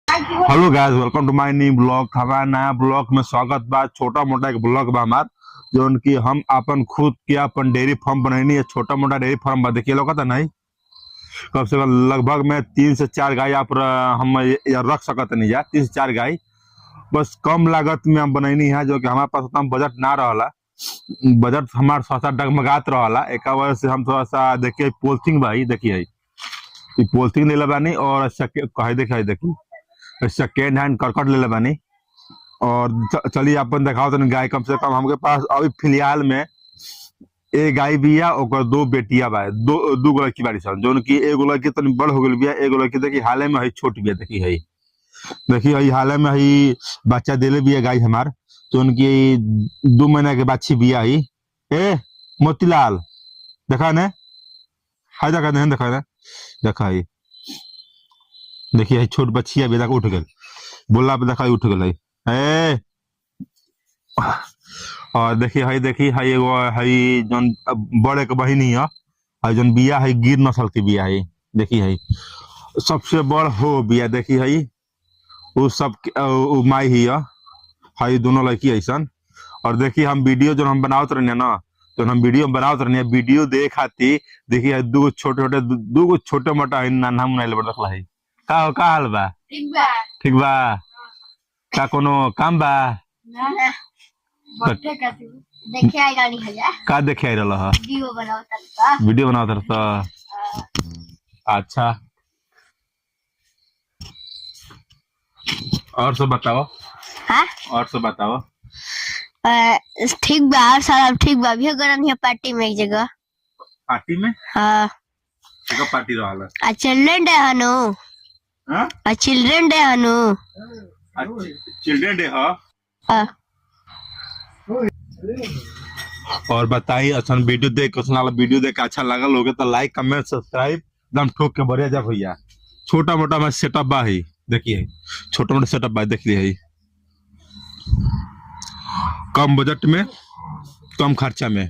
Hello guys, welcome to my new blog. हमारा नया blog में स्वागत बा। छोटा मोटा एक ब्लॉग बा हमार, जो कि हम अपन खुद के अपन डेयरी फार्म बनैनी है। छोटा मोटा डेयरी फार्म बा, देखिए लोग नहीं। कम से कम लगभग में 3 से 4 गाय आप हम ये रख सकते नहीं यार। 3 से 4 गाय बस कम लागत में हम बनैनी है, जो कि हमारे पास उतना बजट ना रहला। बजट हमारा थोड़ा सा डगमगात रहला, एक वजह से हम थोड़ा सा देखिए पोल्थिंग भाई, देखिए पोल्थिंग ले बानी। और कहे देखिए सेकेंड हैंड करकट ले बानी। और चलिए अपन दिखाओ तो गाय। कम से कम हमके पास अभी फिलहाल में एक गाय बिया, ओकर 2 बेटिया बा। दो गो लड़की बाड़ी सन, जोन की एगो लड़की तनी बड़ हो गई बिया, एगो लड़की देखी हाले में है छोट बिया। देखी है हाले में है बच्चा देले बिया गाय हमार, जोन की 2 महीना के बाछी बिया है। ए मोतीलाल, देखा ने, हाय देखा ने, देखा ने, देखा है। देखिए छोट बच्चिया भी देखा उठ गई, बोला पे देखा उठ गई है। और देखिए हई, देखी हई एगो हई जौन बड़े के बहिनी है, हई जौन बिया है गिर नस्ल की बिया है। देखी हई सबसे बड़ हो बिया, देखी हई वो सब वो माई ही है। हई दोनों लड़की ऐसन। और देखिए हम वीडियो जो हम बनावत रहने ना, तो हम वीडियो बनावत रहने, वीडियो देख खाती। देखिए दू छोटे छोटे मोटा नाना मुना रखला है। का हो, का हाल बा? ठीक बा। ठीक बा। का कोनो काम बा? ना ना बर्थडे का देखे आई गाड़ी है। का देखे आई रहल ह? वीडियो बनावता था। वीडियो बनावत रहता। अच्छा, और सब बताओ। हाँ और सब बताओ। ठीक बा, सारा ठीक बा। अभी गरम है पार्टी में एक जगह। पार्टी में? हाँ का पार्टी रहल? चिल्ड्रन डे हनु। हां, चिल्ड्रन डे हनु। चिल्ड्रन डे ह। हाँ। और बताइए, अच्छा वीडियो देख वीडियो देख अच्छा लगल होगे तो लाइक कमेंट सब्सक्राइब एकदम ठोक के बढ़िया जा भैया। छोटा मोटा में सेटअप बा है, देखिए छोटा मोटा सेटअप बा, देख लिए कम बजट में कम खर्चा में।